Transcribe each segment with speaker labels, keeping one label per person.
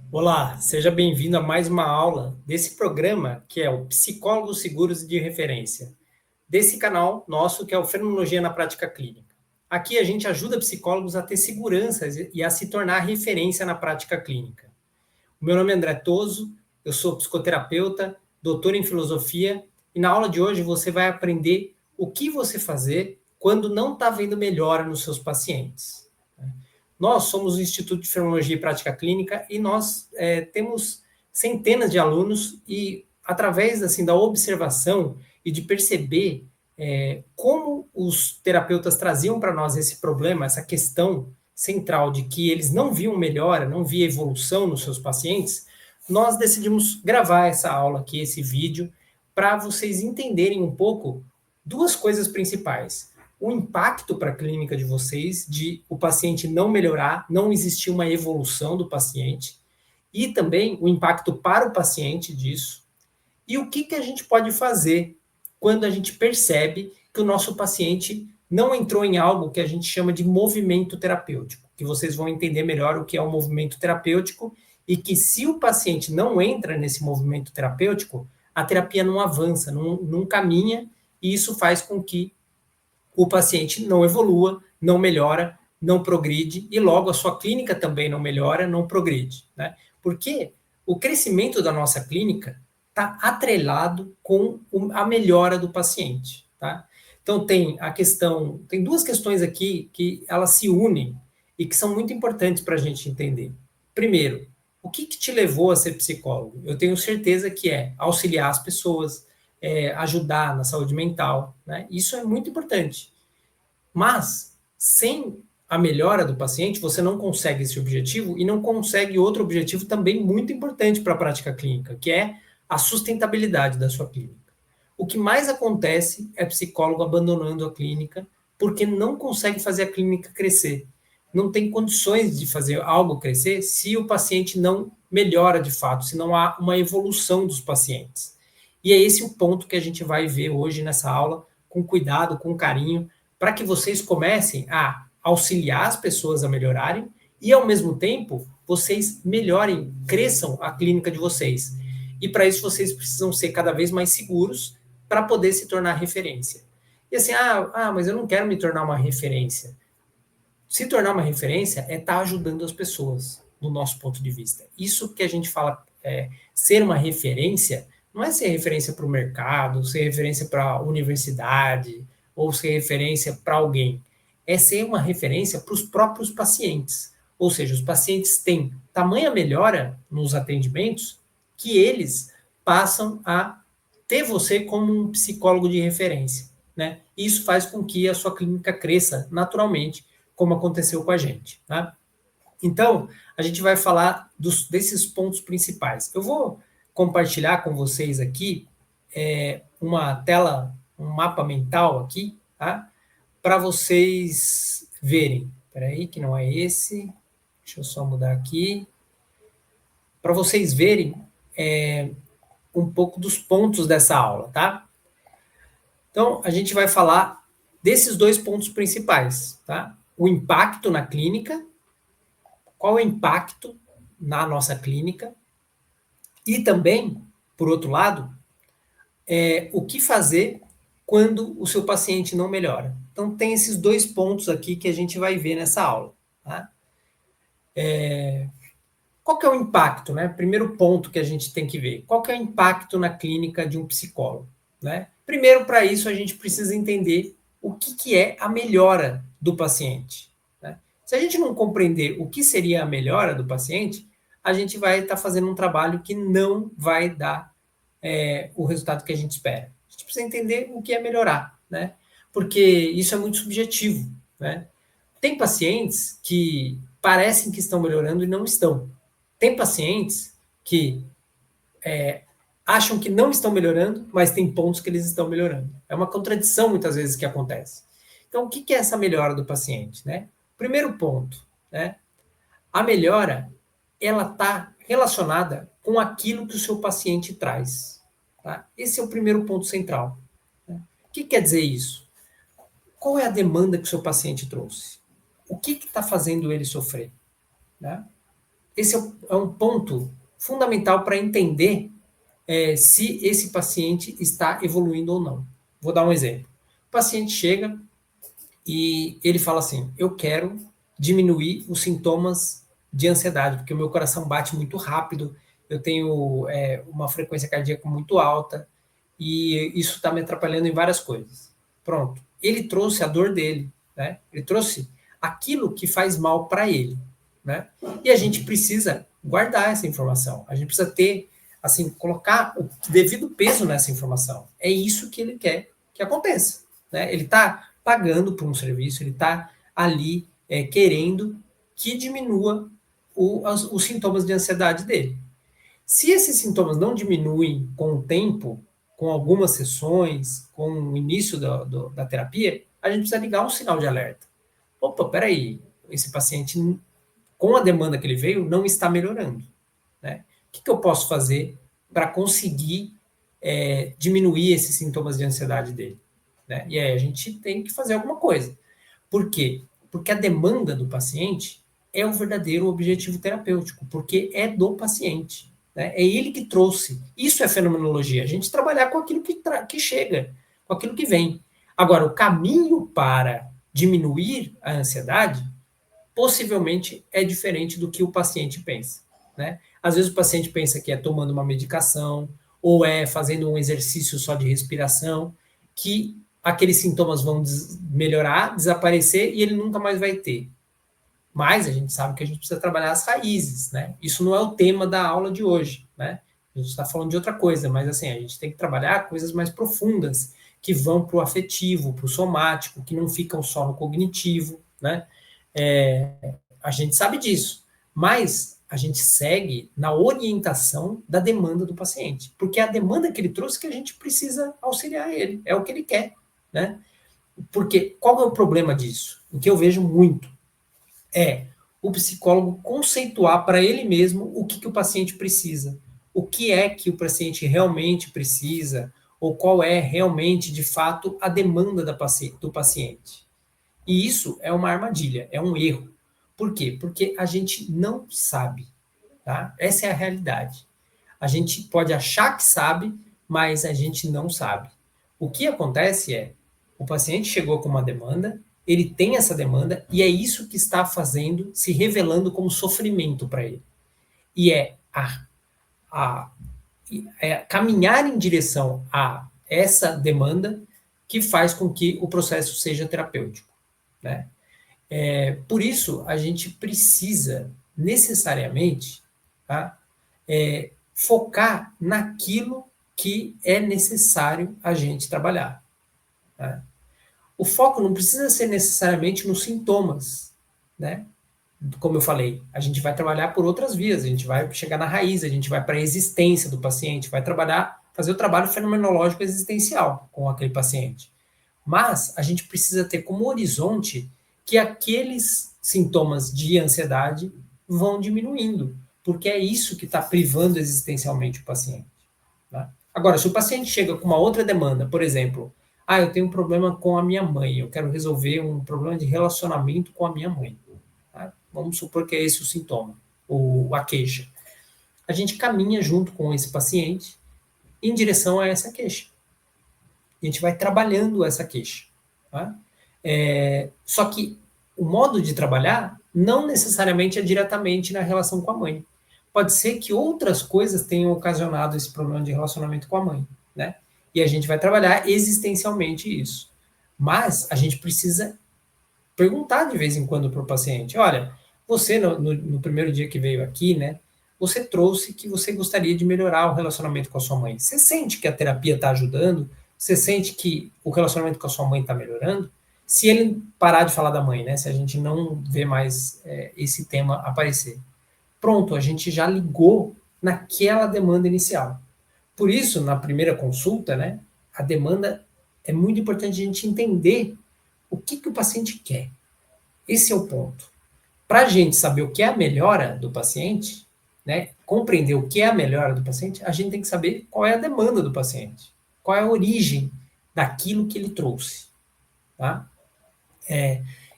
Speaker 1: Olá, seja bem-vindo a mais uma aula desse programa que é o Psicólogos Seguros e de Referência, desse canal nosso que é o Fenomenologia na Prática Clínica. Aqui a gente ajuda psicólogos a ter segurança e a se tornar referência na prática clínica. O meu nome é André Toso, eu sou psicoterapeuta, doutor em filosofia, e na aula de hoje você vai aprender o que você fazer quando não está vendo melhora nos seus pacientes. Nós somos o Instituto de Fenomenologia e Prática Clínica e nós temos centenas de alunos e, através assim, da observação e de perceber como os terapeutas traziam para nós esse problema, essa questão central de que eles não viam melhora, não via evolução nos seus pacientes, nós decidimos gravar essa aula aqui, esse vídeo, para vocês entenderem um pouco duas coisas principais: o impacto para a clínica de vocês de o paciente não melhorar, não existir uma evolução do paciente, e também o impacto para o paciente disso, e o que, que a gente pode fazer quando a gente percebe que o nosso paciente não entrou em algo que a gente chama de movimento terapêutico, que vocês vão entender melhor o que é o movimento terapêutico e que se o paciente não entra nesse movimento terapêutico, a terapia não avança, não caminha, e isso faz com que o paciente não evolua, não melhora, não progride, e logo a sua clínica também não melhora, não progride, né? Porque o crescimento da nossa clínica está atrelado com a melhora do paciente, tá? Então tem duas questões aqui que elas se unem e que são muito importantes para a gente entender. Primeiro, o que te levou a ser psicólogo? Eu tenho certeza que é auxiliar as pessoas, ajudar na saúde mental, né? Isso é muito importante. Mas, sem a melhora do paciente, você não consegue esse objetivo e não consegue outro objetivo também muito importante para a prática clínica, que é a sustentabilidade da sua clínica. O que mais acontece é psicólogo abandonando a clínica porque não consegue fazer a clínica crescer. Não tem condições de fazer algo crescer se o paciente não melhora de fato, se não há uma evolução dos pacientes. E é esse o ponto que a gente vai ver hoje nessa aula, com cuidado, com carinho, para que vocês comecem a auxiliar as pessoas a melhorarem e, ao mesmo tempo, vocês melhorem, cresçam a clínica de vocês. E para isso vocês precisam ser cada vez mais seguros para poder se tornar referência. E assim, mas eu não quero me tornar uma referência. Se tornar uma referência é estar ajudando as pessoas, do nosso ponto de vista. Isso que a gente fala, ser uma referência, não é ser referência para o mercado, ser referência para a universidade, ou ser referência para alguém. É ser uma referência para os próprios pacientes. Ou seja, os pacientes têm tamanha melhora nos atendimentos que eles passam a ter você como um psicólogo de referência, né? Isso faz com que a sua clínica cresça naturalmente, como aconteceu com a gente, tá? Então, a gente vai falar desses pontos principais. Eu vou compartilhar com vocês aqui uma tela, um mapa mental aqui, tá? Para vocês verem. Espera aí, que não é esse. Deixa eu só mudar aqui. Para vocês verem um pouco dos pontos dessa aula, tá? Então, a gente vai falar desses dois pontos principais, tá? O impacto na clínica, qual é o impacto na nossa clínica, e também, por outro lado, o que fazer quando o seu paciente não melhora. Então, tem esses dois pontos aqui que a gente vai ver nessa aula, tá? Qual que é o impacto, né? Primeiro ponto que a gente tem que ver. Qual que é o impacto na clínica de um psicólogo, né? Primeiro, para isso, a gente precisa entender o que é a melhora do paciente, né? Se a gente não compreender o que seria a melhora do paciente, a gente vai estar fazendo um trabalho que não vai dar o resultado que a gente espera. A gente precisa entender o que é melhorar, né? Porque isso é muito subjetivo, né? Tem pacientes que parecem que estão melhorando e não estão. Tem pacientes que acham que não estão melhorando, mas tem pontos que eles estão melhorando. É uma contradição muitas vezes que acontece. Então, o que é essa melhora do paciente, né? Primeiro ponto, né? A melhora, ela está relacionada com aquilo que o seu paciente traz. Tá? Esse é o primeiro ponto central. Né? O que quer dizer isso? Qual é a demanda que o seu paciente trouxe? O que está fazendo ele sofrer? Né? esse é um ponto fundamental para entender se esse paciente está evoluindo ou não. Vou dar um exemplo. O paciente chega e ele fala assim: eu quero diminuir os sintomas de ansiedade, porque o meu coração bate muito rápido, eu tenho uma frequência cardíaca muito alta, e isso está me atrapalhando em várias coisas. Pronto. Ele trouxe a dor dele, né? Ele trouxe aquilo que faz mal para ele, né? E a gente precisa guardar essa informação. A gente precisa ter, assim, colocar o devido peso nessa informação. É isso que ele quer que aconteça, né? Ele está pagando por um serviço, ele está ali querendo que diminua os sintomas de ansiedade dele. Se esses sintomas não diminuem com o tempo, com algumas sessões, com o início da terapia, a gente precisa ligar um sinal de alerta. Opa, peraí, esse paciente, com a demanda que ele veio, não está melhorando, né? O que eu posso fazer para conseguir diminuir esses sintomas de ansiedade dele, né? E aí a gente tem que fazer alguma coisa. Por quê? Porque a demanda do paciente é o verdadeiro objetivo terapêutico, porque é do paciente, né? É ele que trouxe. Isso é fenomenologia, a gente trabalhar com aquilo que chega, com aquilo que vem. Agora, o caminho para diminuir a ansiedade possivelmente é diferente do que o paciente pensa, né? Às vezes o paciente pensa que é tomando uma medicação ou é fazendo um exercício só de respiração, que aqueles sintomas vão melhorar, desaparecer e ele nunca mais vai ter. Mas a gente sabe que a gente precisa trabalhar as raízes, né? Isso não é o tema da aula de hoje, né? A gente está falando de outra coisa, mas assim, a gente tem que trabalhar coisas mais profundas, que vão para o afetivo, para o somático, que não ficam só no cognitivo, né? A gente sabe disso, mas a gente segue na orientação da demanda do paciente, porque é a demanda que ele trouxe que a gente precisa auxiliar ele, é o que ele quer, né? Porque qual é o problema disso? O que eu vejo muito é o psicólogo conceituar para ele mesmo o que o paciente precisa, o que é que o paciente realmente precisa, ou qual é realmente, de fato, a demanda do paciente. E isso é uma armadilha, é um erro. Por quê? Porque a gente não sabe, tá? Essa é a realidade. A gente pode achar que sabe, mas a gente não sabe. O que acontece é, o paciente chegou com uma demanda, ele tem essa demanda e é isso que está fazendo, se revelando como sofrimento para ele. E a, caminhar em direção a essa demanda que faz com que o processo seja terapêutico, né? Por isso, a gente precisa necessariamente, tá, focar naquilo que é necessário a gente trabalhar, tá? O foco não precisa ser necessariamente nos sintomas, né? Como eu falei, a gente vai trabalhar por outras vias, a gente vai chegar na raiz, a gente vai para a existência do paciente, vai trabalhar, fazer o trabalho fenomenológico existencial com aquele paciente. Mas a gente precisa ter como horizonte que aqueles sintomas de ansiedade vão diminuindo, porque é isso que está privando existencialmente o paciente, né? Agora, se o paciente chega com uma outra demanda, por exemplo, eu tenho um problema com a minha mãe, eu quero resolver um problema de relacionamento com a minha mãe, tá? Vamos supor que é esse o sintoma, ou a queixa. A gente caminha junto com esse paciente em direção a essa queixa. A gente vai trabalhando essa queixa, tá? Só que o modo de trabalhar não necessariamente é diretamente na relação com a mãe. Pode ser que outras coisas tenham ocasionado esse problema de relacionamento com a mãe, né? E a gente vai trabalhar existencialmente isso. Mas a gente precisa perguntar de vez em quando para o paciente: olha, você no primeiro dia que veio aqui, né? Você trouxe que você gostaria de melhorar o relacionamento com a sua mãe. Você sente que a terapia está ajudando? Você sente que o relacionamento com a sua mãe está melhorando? Se ele parar de falar da mãe, né? Se a gente não vê mais esse tema aparecer. Pronto, a gente já ligou naquela demanda inicial. Por isso, na primeira consulta, né? A demanda é muito importante a gente entender o que o paciente quer. Esse é o ponto. Para a gente saber o que é a melhora do paciente, né, compreender o que é a melhora do paciente, a gente tem que saber qual é a demanda do paciente, qual é a origem daquilo que ele trouxe, tá?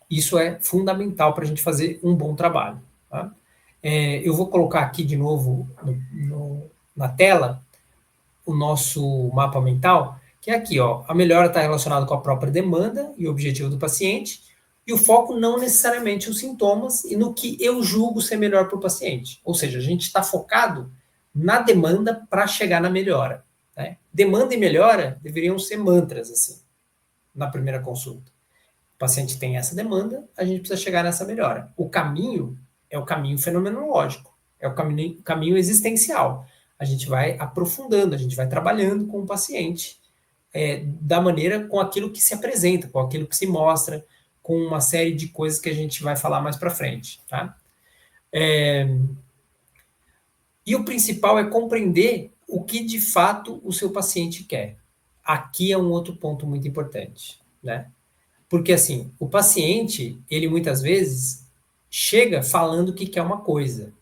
Speaker 1: Isso é fundamental para a gente fazer um bom trabalho, tá? Eu vou colocar aqui de novo na tela o nosso mapa mental, que é aqui, ó, a melhora está relacionada com a própria demanda e o objetivo do paciente, e o foco não necessariamente os sintomas e no que eu julgo ser melhor para o paciente. Ou seja, a gente está focado na demanda para chegar na melhora. Né? Demanda e melhora deveriam ser mantras, assim, na primeira consulta. O paciente tem essa demanda, a gente precisa chegar nessa melhora. O caminho é o caminho fenomenológico, é o caminho existencial. A gente vai aprofundando, a gente vai trabalhando com o paciente da maneira, com aquilo que se apresenta, com aquilo que se mostra, com uma série de coisas que a gente vai falar mais para frente. Tá? E o principal é compreender o que de fato o seu paciente quer. Aqui é um outro ponto muito importante, né? Porque, assim, o paciente, ele muitas vezes chega falando que quer uma coisa.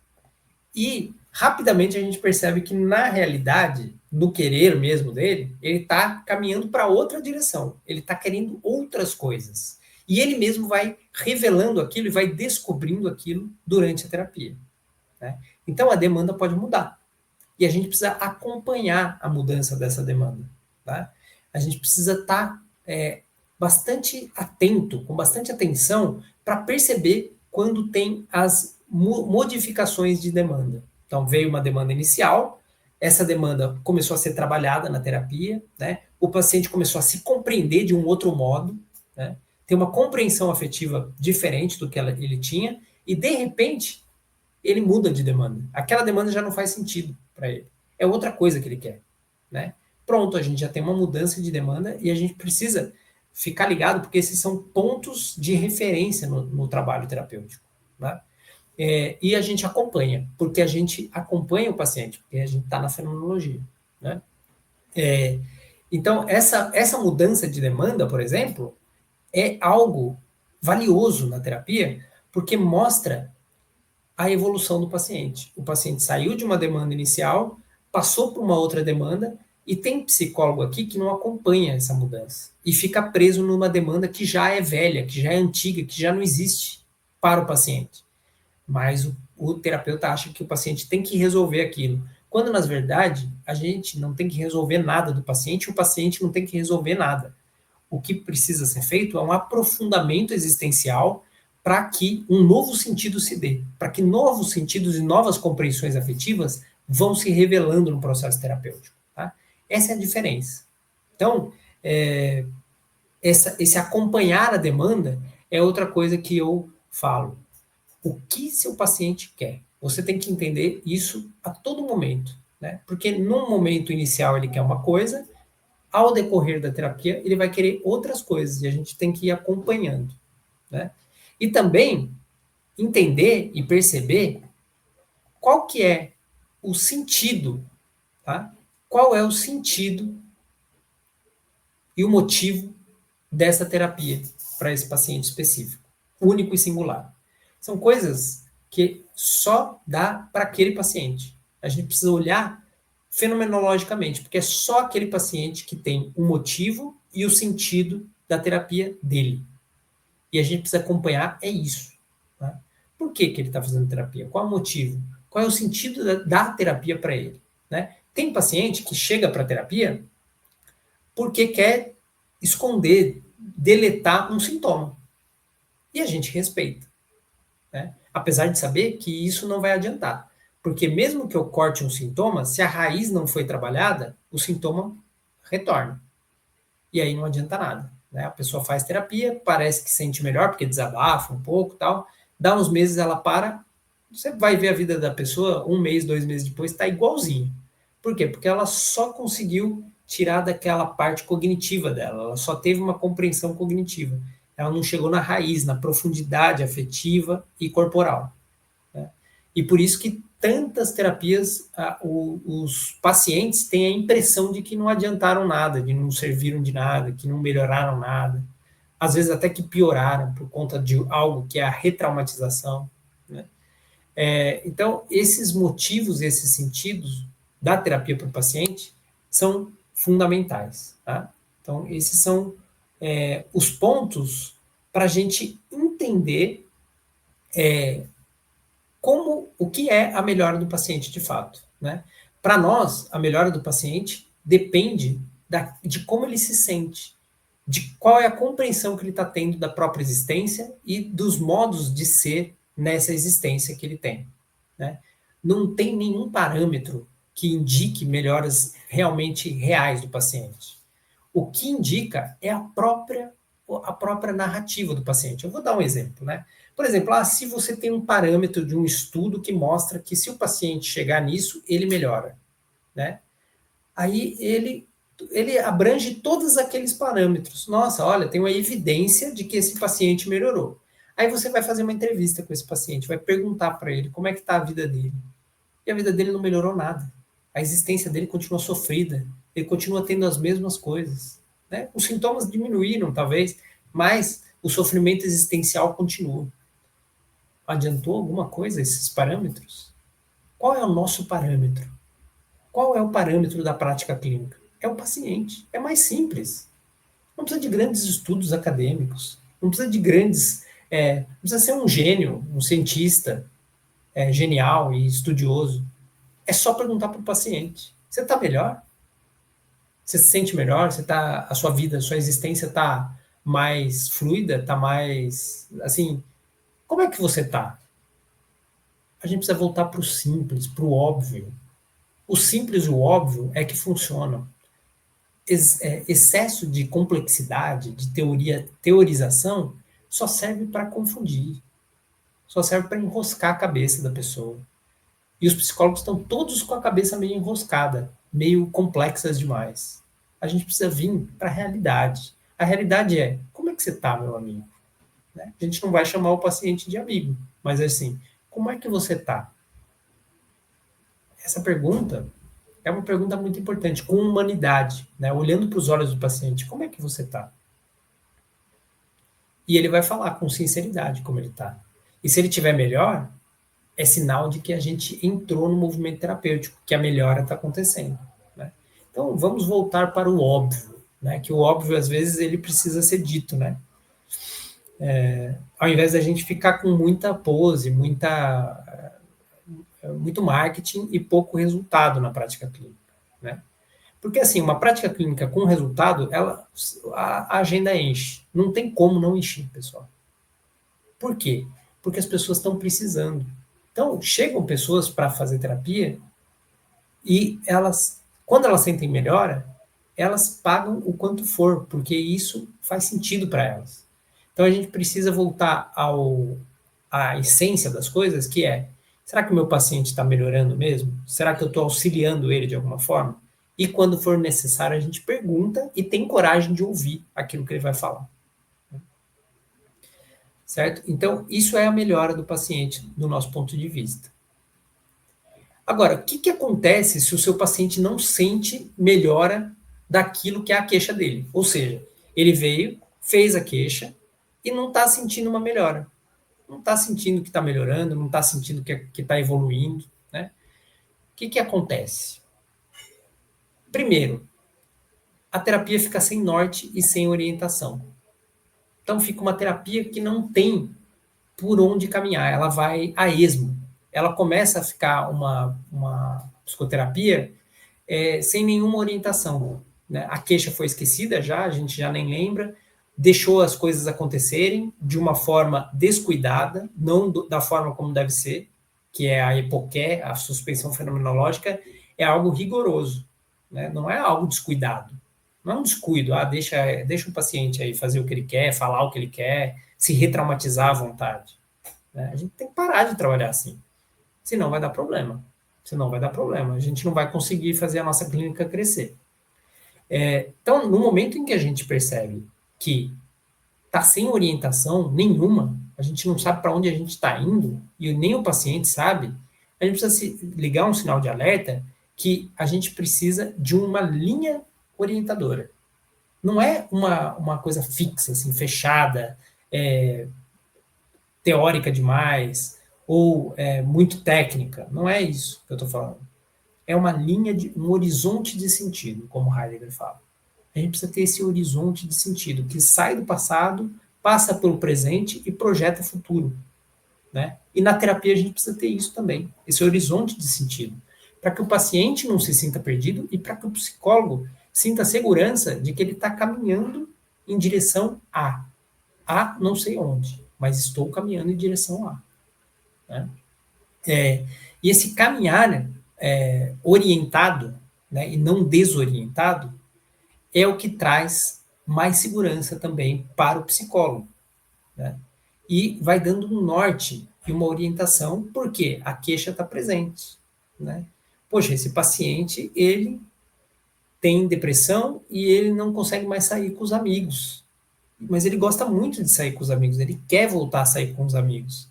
Speaker 1: E, rapidamente, a gente percebe que, na realidade, no querer mesmo dele, ele está caminhando para outra direção. Ele está querendo outras coisas. E ele mesmo vai revelando aquilo e vai descobrindo aquilo durante a terapia. Né? Então, a demanda pode mudar. E a gente precisa acompanhar a mudança dessa demanda. Tá? A gente precisa estar bastante atento, com bastante atenção, para perceber quando tem as modificações de demanda. Então, veio uma demanda inicial, essa demanda começou a ser trabalhada na terapia, né? O paciente começou a se compreender de um outro modo, né? Ter uma compreensão afetiva diferente do que ele tinha, e de repente ele muda de demanda. Aquela demanda já não faz sentido para ele. É outra coisa que ele quer, né? Pronto, a gente já tem uma mudança de demanda e a gente precisa ficar ligado, porque esses são pontos de referência no trabalho terapêutico. Né? E a gente acompanha, porque a gente acompanha o paciente, porque a gente está na fenomenologia. Né? Então, essa mudança de demanda, por exemplo, é algo valioso na terapia, porque mostra a evolução do paciente. O paciente saiu de uma demanda inicial, passou por uma outra demanda, e tem psicólogo aqui que não acompanha essa mudança e fica preso numa demanda que já é velha, que já é antiga, que já não existe para o paciente. Mas o terapeuta acha que o paciente tem que resolver aquilo. Quando, na verdade, a gente não tem que resolver nada do paciente, o paciente não tem que resolver nada. O que precisa ser feito é um aprofundamento existencial para que um novo sentido se dê, para que novos sentidos e novas compreensões afetivas vão se revelando no processo terapêutico. Tá? Essa é a diferença. Então, esse acompanhar a demanda é outra coisa que eu falo. O que seu paciente quer? Você tem que entender isso a todo momento. Né? Porque no momento inicial ele quer uma coisa, ao decorrer da terapia ele vai querer outras coisas e a gente tem que ir acompanhando. Né? E também entender e perceber qual que é o sentido, tá? Qual é o sentido e o motivo dessa terapia para esse paciente específico, único e singular. São coisas que só dá para aquele paciente. A gente precisa olhar fenomenologicamente, porque é só aquele paciente que tem o motivo e o sentido da terapia dele. E a gente precisa acompanhar isso. Tá? Por que ele está fazendo terapia? Qual é o motivo? Qual é o sentido da terapia para ele? Né? Tem paciente que chega para a terapia porque quer esconder, deletar um sintoma. E a gente respeita. Né? Apesar de saber que isso não vai adiantar. Porque mesmo que eu corte um sintoma, se a raiz não foi trabalhada, o sintoma retorna. E aí não adianta nada. Né? A pessoa faz terapia, parece que sente melhor, porque desabafa um pouco e tal. Dá uns meses, ela para. Você vai ver a vida da pessoa, 1 mês, 2 meses depois, está igualzinho. Por quê? Porque ela só conseguiu tirar daquela parte cognitiva dela. Ela só teve uma compreensão cognitiva. Ela não chegou na raiz, na profundidade afetiva e corporal. Né? E por isso que tantas terapias, os pacientes têm a impressão de que não adiantaram nada, de não serviram de nada, que não melhoraram nada. Às vezes até que pioraram por conta de algo que é a retraumatização. Né? Então, esses motivos, esses sentidos da terapia para o paciente são fundamentais. Tá? Então, esses são os pontos para a gente entender o que é a melhora do paciente de fato, né? Para nós, a melhora do paciente depende de como ele se sente, de qual é a compreensão que ele está tendo da própria existência e dos modos de ser nessa existência que ele tem, né? Não tem nenhum parâmetro que indique melhoras realmente reais do paciente. O que indica é a própria narrativa do paciente. Eu vou dar um exemplo, né? Por exemplo, se você tem um parâmetro de um estudo que mostra que se o paciente chegar nisso, ele melhora, né? Aí ele abrange todos aqueles parâmetros. Nossa, olha, tem uma evidência de que esse paciente melhorou. Aí você vai fazer uma entrevista com esse paciente, vai perguntar para ele como é que está a vida dele. E a vida dele não melhorou nada. A existência dele continua sofrida. Ele continua tendo as mesmas coisas, né? Os sintomas diminuíram, talvez, mas o sofrimento existencial continua. Adiantou alguma coisa esses parâmetros? Qual é o nosso parâmetro? Qual é o parâmetro da prática clínica? É o paciente. É mais simples. Não precisa de grandes estudos acadêmicos. Não precisa de grandes... não precisa ser um gênio, um cientista genial e estudioso. É só perguntar para o paciente. Você está melhor? Você se sente melhor? A sua vida, a sua existência está mais fluida? Está mais... Assim, como é que você está? A gente precisa voltar para o simples, para o óbvio. O simples e o óbvio é que funcionam. Excesso de complexidade, de teorização, só serve para confundir. Só serve para enroscar a cabeça da pessoa. E os psicólogos estão todos com a cabeça meio enroscada, meio complexas demais. A gente precisa vir para a realidade. A realidade é, como é que você está, meu amigo? Né? A gente não vai chamar o paciente de amigo, mas assim, como é que você está? Essa pergunta é uma pergunta muito importante, com humanidade, né? Olhando para os olhos do paciente, como é que você está? E ele vai falar com sinceridade como ele está. E se ele estiver melhor, é sinal de que a gente entrou no movimento terapêutico, que a melhora está acontecendo, né? Então, vamos voltar para o óbvio, né? Que o óbvio, às vezes, ele precisa ser dito, né? Ao invés da gente ficar com muita pose, muito marketing e pouco resultado na prática clínica, né? Porque, assim, uma prática clínica com resultado, a agenda enche. Não tem como não encher, pessoal. Por quê? Porque as pessoas estão precisando. Então, chegam pessoas para fazer terapia e quando elas sentem melhora, elas pagam o quanto for, porque isso faz sentido para elas. Então, a gente precisa voltar à essência das coisas, que é, será que o meu paciente está melhorando mesmo? Será que eu estou auxiliando ele de alguma forma? E quando for necessário, a gente pergunta e tem coragem de ouvir aquilo que ele vai falar. Certo? Então, isso é a melhora do paciente, do nosso ponto de vista. Agora, o que acontece se o seu paciente não sente melhora daquilo que é a queixa dele? Ou seja, ele veio, fez a queixa e não está sentindo uma melhora. Não está sentindo que está melhorando, não está sentindo que está evoluindo, né? O que acontece? Primeiro, a terapia fica sem norte e sem orientação. Então, fica uma terapia que não tem por onde caminhar, ela vai a esmo. Ela começa a ficar uma psicoterapia sem nenhuma orientação, né? A queixa foi esquecida já, a gente já nem lembra, deixou as coisas acontecerem de uma forma descuidada, não da forma como deve ser, que é a EPOCHE, a suspensão fenomenológica, é algo rigoroso, né? Não é algo descuidado. Não é um descuido, deixa o paciente aí fazer o que ele quer, falar o que ele quer, se retraumatizar à vontade. Né? A gente tem que parar de trabalhar assim, senão vai dar problema. A gente não vai conseguir fazer a nossa clínica crescer. Então, no momento em que a gente percebe que está sem orientação nenhuma, a gente não sabe para onde a gente está indo, e nem o paciente sabe, a gente precisa ligar um sinal de alerta que a gente precisa de uma linha orientadora. Não é uma coisa fixa, assim, fechada, teórica demais, ou muito técnica. Não é isso que eu estou falando. É uma linha, um horizonte de sentido, como Heidegger fala. A gente precisa ter esse horizonte de sentido, que sai do passado, passa pelo presente e projeta o futuro. Né? E na terapia a gente precisa ter isso também, esse horizonte de sentido, para que o paciente não se sinta perdido e para que o psicólogo sinta segurança de que ele está caminhando em direção a não sei onde, mas estou caminhando em direção a. Né? E esse caminhar orientado, né, e não desorientado é o que traz mais segurança também para o psicólogo. Né? E vai dando um norte e uma orientação, porque a queixa está presente. Né? Poxa, esse paciente, ele tem depressão e ele não consegue mais sair com os amigos. Mas ele gosta muito de sair com os amigos, ele quer voltar a sair com os amigos.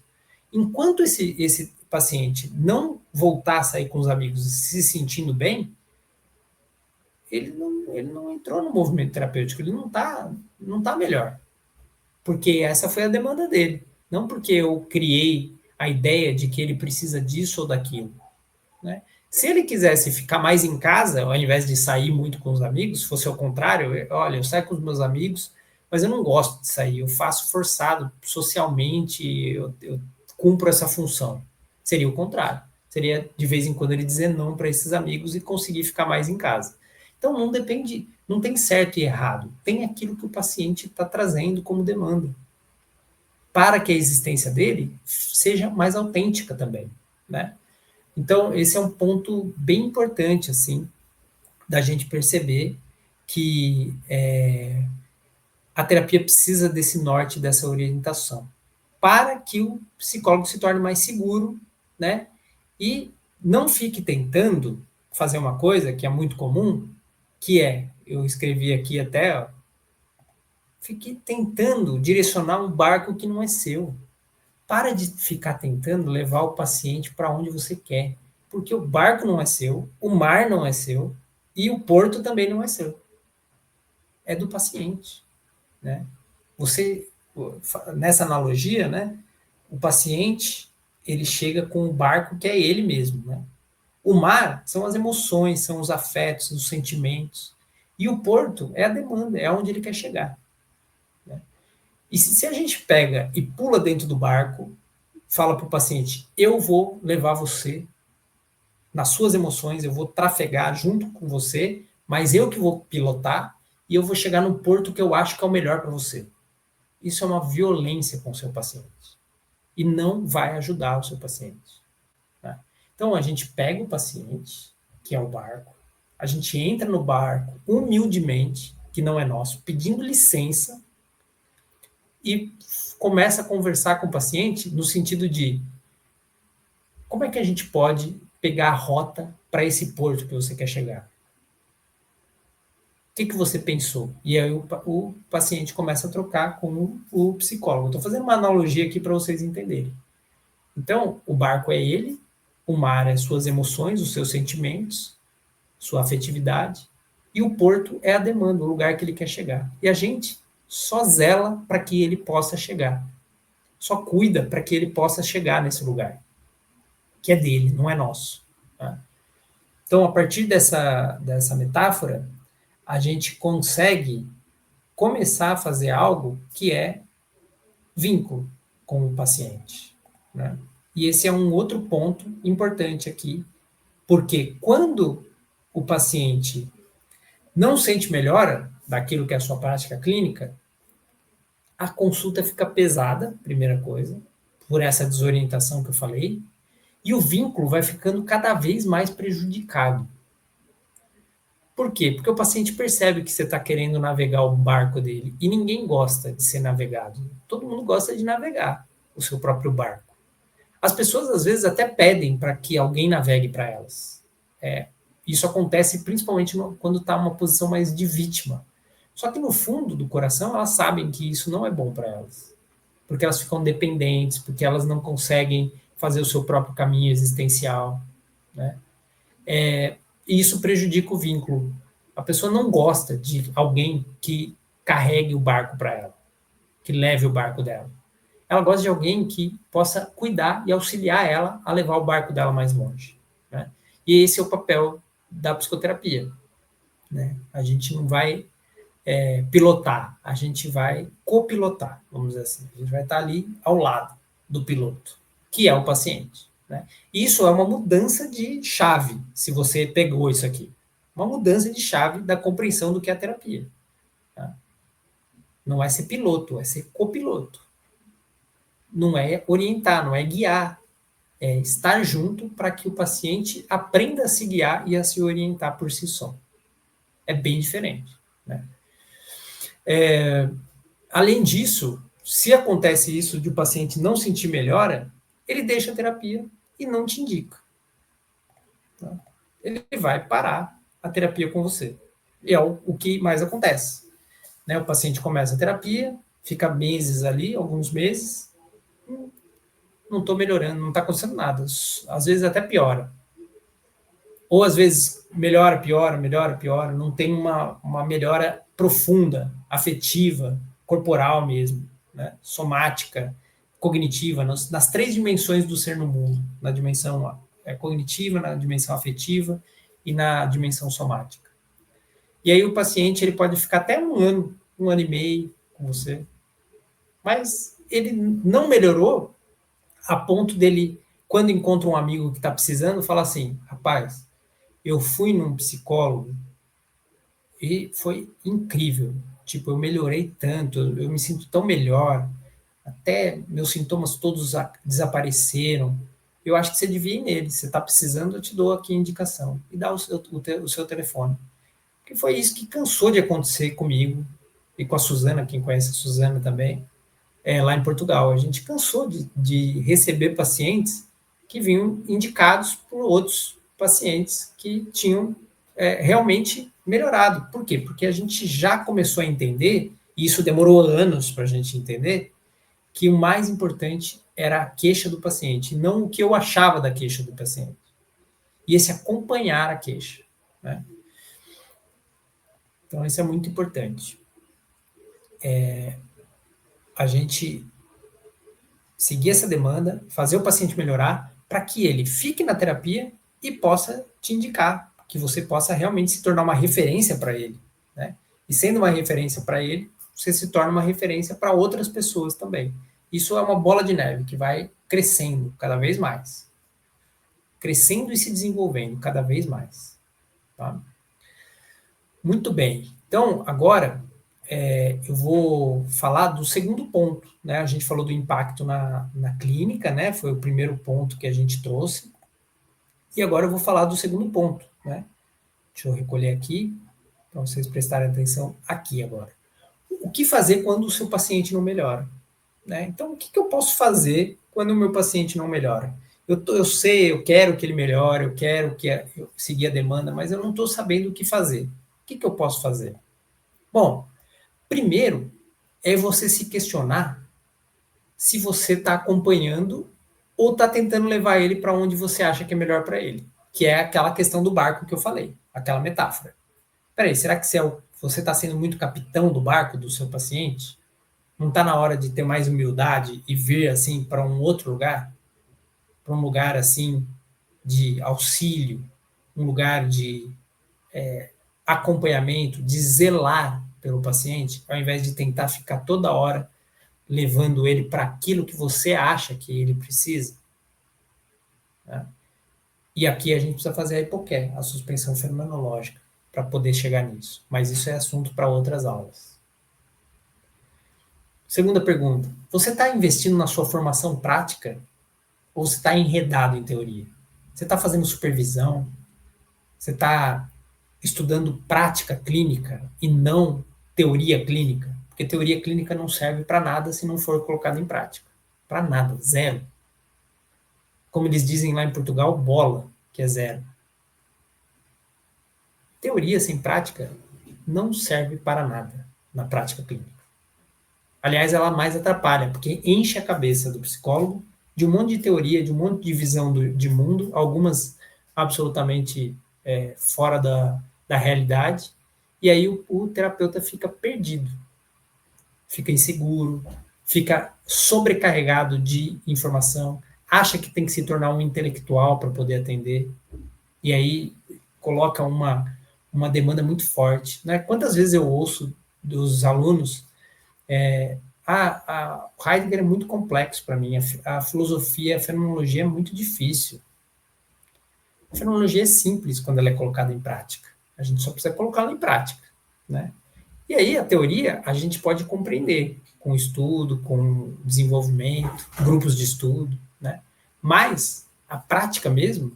Speaker 1: Enquanto esse paciente não voltar a sair com os amigos se sentindo bem, ele não entrou no movimento terapêutico, ele não tá melhor. Porque essa foi a demanda dele. Não porque eu criei a ideia de que ele precisa disso ou daquilo. Né? Se ele quisesse ficar mais em casa, ao invés de sair muito com os amigos, se fosse ao contrário, olha, eu saio com os meus amigos, mas eu não gosto de sair, eu faço forçado socialmente, eu cumpro essa função. Seria o contrário. Seria, de vez em quando, ele dizer não para esses amigos e conseguir ficar mais em casa. Então, não depende, não tem certo e errado. Tem aquilo que o paciente está trazendo como demanda. Para que a existência dele seja mais autêntica também, né? Então, esse é um ponto bem importante, assim, da gente perceber que a terapia precisa desse norte, dessa orientação, para que o psicólogo se torne mais seguro, né? E não fique tentando fazer uma coisa que é muito comum, que eu escrevi aqui até, ó, fique tentando direcionar um barco que não é seu. Para de ficar tentando levar o paciente para onde você quer, porque o barco não é seu, o mar não é seu e o porto também não é seu. É do paciente, né? Você, nessa analogia, né? O paciente, ele chega com o barco que é ele mesmo, né? O mar são as emoções, são os afetos, os sentimentos. E o porto é a demanda, é onde ele quer chegar. Né? E se a gente pega e pula dentro do barco, fala para o paciente, eu vou levar você nas suas emoções, eu vou trafegar junto com você, mas eu que vou pilotar e eu vou chegar no porto que eu acho que é o melhor para você. Isso é uma violência com o seu paciente. E não vai ajudar o seu paciente. Tá? Então, a gente pega o paciente, que é o barco, a gente entra no barco humildemente, que não é nosso, pedindo licença, e começa a conversar com o paciente no sentido de como é que a gente pode pegar a rota para esse porto que você quer chegar? O que você pensou? E aí o paciente começa a trocar com o psicólogo. Estou fazendo uma analogia aqui para vocês entenderem. Então, o barco é ele, o mar é suas emoções, os seus sentimentos, sua afetividade, e o porto é a demanda, o lugar que ele quer chegar. E a gente só zela para que ele possa chegar. Só cuida para que ele possa chegar nesse lugar, que é dele, não é nosso. Tá? Então, a partir dessa metáfora, a gente consegue começar a fazer algo que é vínculo com o paciente. Né? E esse é um outro ponto importante aqui, porque quando o paciente não sente melhora daquilo que é a sua prática clínica, a consulta fica pesada, primeira coisa, por essa desorientação que eu falei, e o vínculo vai ficando cada vez mais prejudicado. Por quê? Porque o paciente percebe que você está querendo navegar o barco dele, e ninguém gosta de ser navegado. Todo mundo gosta de navegar o seu próprio barco. As pessoas, às vezes, até pedem para que alguém navegue para elas. Isso acontece principalmente quando está uma posição mais de vítima. Só que no fundo do coração, elas sabem que isso não é bom para elas. Porque elas ficam dependentes, porque elas não conseguem fazer o seu próprio caminho existencial. Né? E isso prejudica o vínculo. A pessoa não gosta de alguém que carregue o barco para ela, que leve o barco dela. Ela gosta de alguém que possa cuidar e auxiliar ela a levar o barco dela mais longe. Né? E esse é o papel da psicoterapia. Né? A gente não vai pilotar, a gente vai copilotar, vamos dizer assim. A gente vai estar ali ao lado do piloto, que é o paciente, né? Isso é uma mudança de chave, se você pegou isso aqui. Uma mudança de chave da compreensão do que é a terapia. Tá? Não é ser piloto, é ser copiloto. Não é orientar, não é guiar. É estar junto para que o paciente aprenda a se guiar e a se orientar por si só. É bem diferente, né? Além disso, se acontece isso de o paciente não sentir melhora, ele deixa a terapia e não te indica. Tá? Ele vai parar a terapia com você. E é o que mais acontece. Né? O paciente começa a terapia, fica meses ali, alguns meses, não estou melhorando, não está acontecendo nada. Às vezes até piora. Ou às vezes melhora, piora, não tem uma melhora profunda, afetiva, corporal mesmo, né? Somática, cognitiva, nas três dimensões do ser no mundo, na dimensão cognitiva, na dimensão afetiva e na dimensão somática. E aí o paciente ele pode ficar até um ano e meio com você, mas ele não melhorou a ponto dele, quando encontra um amigo que está precisando, falar assim, rapaz, eu fui num psicólogo e foi incrível. Tipo, eu melhorei tanto, eu me sinto tão melhor, até meus sintomas todos desapareceram. Eu acho que você devia ir nele. Você está precisando, eu te dou aqui a indicação. E dá o seu telefone. Porque foi isso que cansou de acontecer comigo e com a Suzana, quem conhece a Suzana também, lá em Portugal. A gente cansou de receber pacientes que vinham indicados por outros pacientes que tinham realmente melhorado. Por quê? Porque a gente já começou a entender, e isso demorou anos para a gente entender, que o mais importante era a queixa do paciente, não o que eu achava da queixa do paciente. E esse acompanhar a queixa. Né? Então, isso é muito importante. A gente seguir essa demanda, fazer o paciente melhorar, para que ele fique na terapia e possa te indicar, que você possa realmente se tornar uma referência para ele. Né? E sendo uma referência para ele, você se torna uma referência para outras pessoas também. Isso é uma bola de neve que vai crescendo cada vez mais. Crescendo e se desenvolvendo cada vez mais. Tá? Muito bem. Então, agora eu vou falar do segundo ponto. Né? A gente falou do impacto na clínica, né? Foi o primeiro ponto que a gente trouxe. E agora eu vou falar do segundo ponto. Né? Deixa eu recolher aqui, para vocês prestarem atenção aqui agora. O que fazer quando o seu paciente não melhora? Né? Então, o que eu posso fazer quando o meu paciente não melhora? Eu sei, eu quero que ele melhore, eu quero que eu seguir a demanda, mas eu não estou sabendo o que fazer. O que eu posso fazer? Bom, primeiro é você se questionar se você está acompanhando ou está tentando levar ele para onde você acha que é melhor para ele, que é aquela questão do barco que eu falei, aquela metáfora. Peraí, será que você está sendo muito capitão do barco do seu paciente? Não está na hora de ter mais humildade e vir assim para um outro lugar? Para um lugar assim de auxílio, um lugar de acompanhamento, de zelar pelo paciente, ao invés de tentar ficar toda hora levando ele para aquilo que você acha que ele precisa. Né? E aqui a gente precisa fazer a hipoqué, a suspensão fenomenológica, para poder chegar nisso. Mas isso é assunto para outras aulas. Segunda pergunta. Você está investindo na sua formação prática ou você está enredado em teoria? Você está fazendo supervisão? Você está estudando prática clínica e não teoria clínica? Porque teoria clínica não serve para nada se não for colocada em prática. Para nada, zero. Como eles dizem lá em Portugal, bola, que é zero. Teoria sem prática não serve para nada na prática clínica. Aliás, ela mais atrapalha, porque enche a cabeça do psicólogo de um monte de teoria, de um monte de visão de mundo, algumas absolutamente fora da realidade, e aí o terapeuta fica perdido, fica inseguro, fica sobrecarregado de informação, acha que tem que se tornar um intelectual para poder atender, e aí coloca uma demanda muito forte. Né? Quantas vezes eu ouço dos alunos O Heidegger é muito complexo para mim, a filosofia, a fenomenologia é muito difícil. A fenomenologia é simples quando ela é colocada em prática. A gente só precisa colocá-la em prática, né? E aí, a teoria, a gente pode compreender com estudo, com desenvolvimento, grupos de estudo, né? Mas a prática mesmo,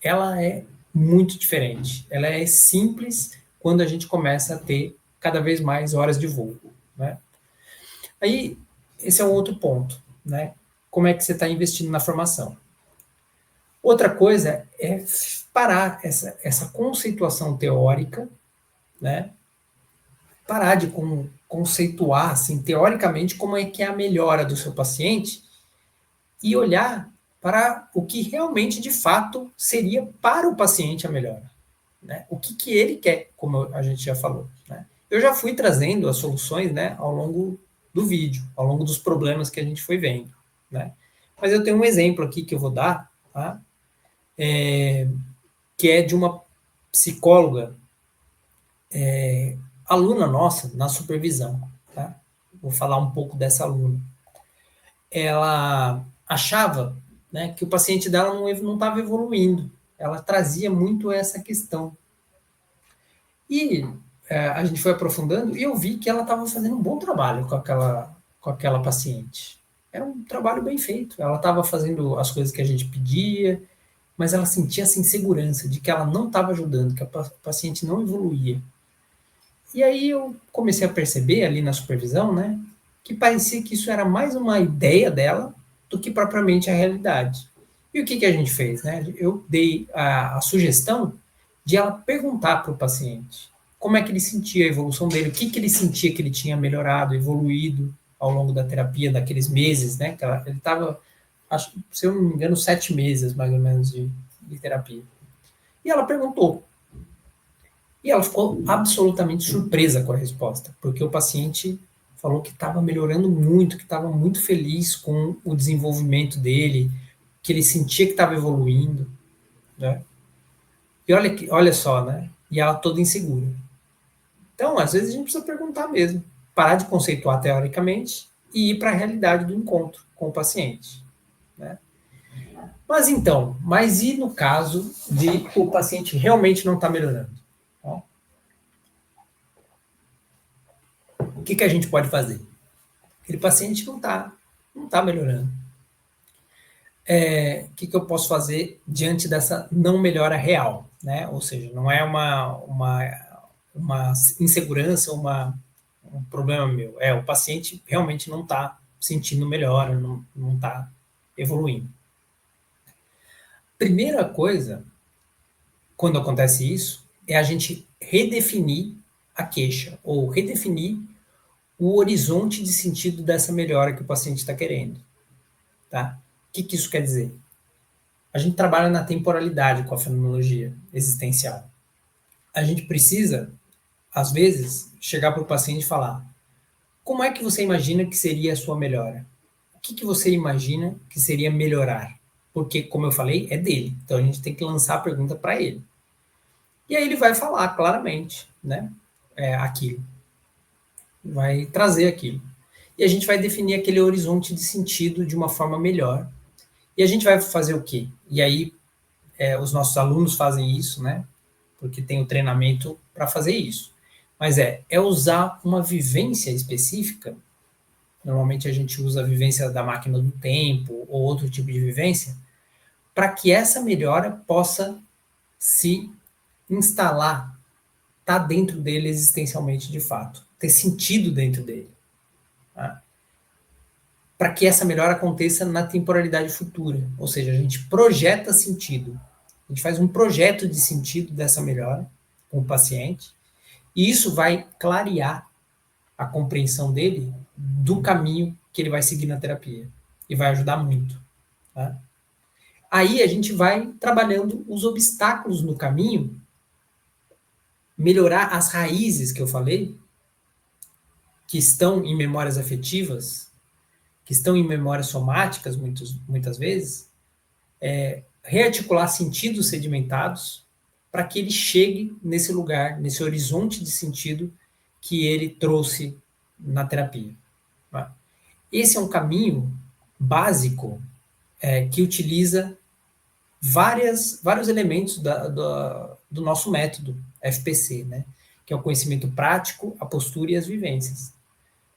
Speaker 1: ela é muito diferente. Ela é simples quando a gente começa a ter cada vez mais horas de voo, né? Aí, esse é um outro ponto, né? Como é que você está investindo na formação? Outra coisa é parar essa conceituação teórica, né? Parar de conceituar, assim, teoricamente, como é que é a melhora do seu paciente e olhar para o que realmente, de fato, seria para o paciente a melhora. Né? O que ele quer, como a gente já falou. Né? Eu já fui trazendo as soluções, né, ao longo do vídeo, ao longo dos problemas que a gente foi vendo. Né? Mas eu tenho um exemplo aqui que eu vou dar, tá? Que é de uma psicóloga, aluna nossa, na supervisão. Tá? Vou falar um pouco dessa aluna. Ela achava, né, que o paciente dela não estava evoluindo. Ela trazia muito essa questão. E a gente foi aprofundando e eu vi que ela estava fazendo um bom trabalho com aquela paciente. Era um trabalho bem feito. Ela estava fazendo as coisas que a gente pedia, mas ela sentia essa insegurança de que ela não estava ajudando, que a paciente não evoluía. E aí eu comecei a perceber ali na supervisão, né, que parecia que isso era mais uma ideia dela do que propriamente a realidade. E o que a gente fez? Né? Eu dei a sugestão de ela perguntar para o paciente como é que ele sentia a evolução dele, o que ele sentia que ele tinha melhorado, evoluído ao longo da terapia, daqueles meses, né? Que ele estava, se eu não me engano, 7 meses mais ou menos de terapia. E ela perguntou. E ela ficou absolutamente surpresa com a resposta, porque o paciente falou que estava melhorando muito, que estava muito feliz com o desenvolvimento dele, que ele sentia que estava evoluindo, né? E olha só, né? E ela toda insegura. Então, às vezes a gente precisa perguntar mesmo, parar de conceituar teoricamente e ir para a realidade do encontro com o paciente, né? Mas então, e no caso de o paciente realmente não está melhorando? Ó, o que a gente pode fazer? Aquele paciente não tá melhorando. O que eu posso fazer diante dessa não melhora real, né? Ou seja, não é uma insegurança, um problema meu. O paciente realmente não está sentindo melhora, não está evoluindo. Primeira coisa, quando acontece isso, é a gente redefinir a queixa, ou redefinir o horizonte de sentido dessa melhora que o paciente está querendo. Tá? O que isso quer dizer? A gente trabalha na temporalidade com a fenomenologia existencial. A gente precisa, às vezes, chegar para o paciente e falar: como é que você imagina que seria a sua melhora? O que você imagina que seria melhorar? Porque, como eu falei, é dele. Então a gente tem que lançar a pergunta para ele. E aí ele vai falar claramente, né? Aquilo. Vai trazer aquilo. E a gente vai definir aquele horizonte de sentido de uma forma melhor. E a gente vai fazer o quê? E aí os nossos alunos fazem isso, né? Porque tem o treinamento para fazer isso. Mas é usar uma vivência específica. Normalmente a gente usa a vivência da máquina do tempo ou outro tipo de vivência, para que essa melhora possa se instalar, tá dentro dele existencialmente de fato, ter sentido dentro dele. Tá? Para que essa melhora aconteça na temporalidade futura, ou seja, a gente projeta sentido. A gente faz um projeto de sentido dessa melhora com o paciente, e isso vai clarear a compreensão dele do caminho que ele vai seguir na terapia. E vai ajudar muito. Tá? Aí a gente vai trabalhando os obstáculos no caminho, melhorar as raízes que eu falei, que estão em memórias afetivas, que estão em memórias somáticas, muitas vezes, rearticular sentidos sedimentados para que ele chegue nesse lugar, nesse horizonte de sentido que ele trouxe na terapia. Né? Esse é um caminho básico que utiliza vários elementos do nosso método FPC, né? Que é o conhecimento prático, a postura e as vivências.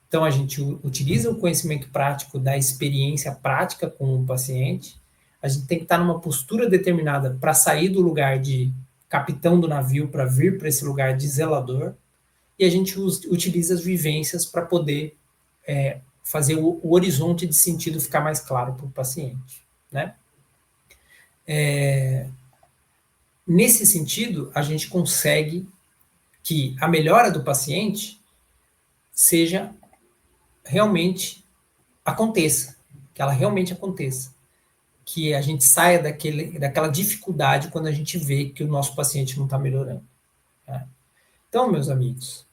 Speaker 1: Então, a gente utiliza o conhecimento prático da experiência prática com o paciente, a gente tem que estar numa postura determinada para sair do lugar de capitão do navio para vir para esse lugar de zelador, e a gente utiliza as vivências para poder fazer o horizonte de sentido ficar mais claro para o paciente, né? Nesse sentido, a gente consegue que a melhora do paciente seja realmente aconteça, que ela realmente aconteça, que a gente saia daquela dificuldade quando a gente vê que o nosso paciente não está melhorando. Né? Então, meus amigos,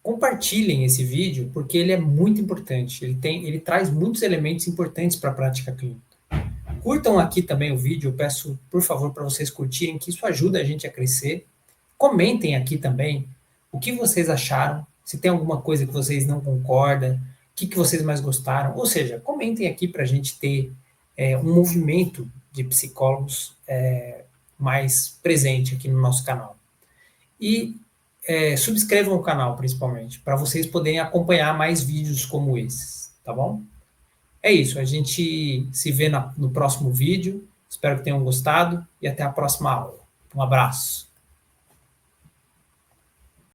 Speaker 1: compartilhem esse vídeo porque ele é muito importante, ele traz muitos elementos importantes para a prática clínica. Curtam aqui também o vídeo, eu peço, por favor, para vocês curtirem, que isso ajuda a gente a crescer. Comentem aqui também o que vocês acharam, se tem alguma coisa que vocês não concordam, o que vocês mais gostaram. Ou seja, comentem aqui para a gente ter um movimento de psicólogos mais presente aqui no nosso canal. E subscrevam o canal, principalmente, para vocês poderem acompanhar mais vídeos como esses, tá bom? É isso, a gente se vê no próximo vídeo. Espero que tenham gostado e até a próxima aula. Um abraço.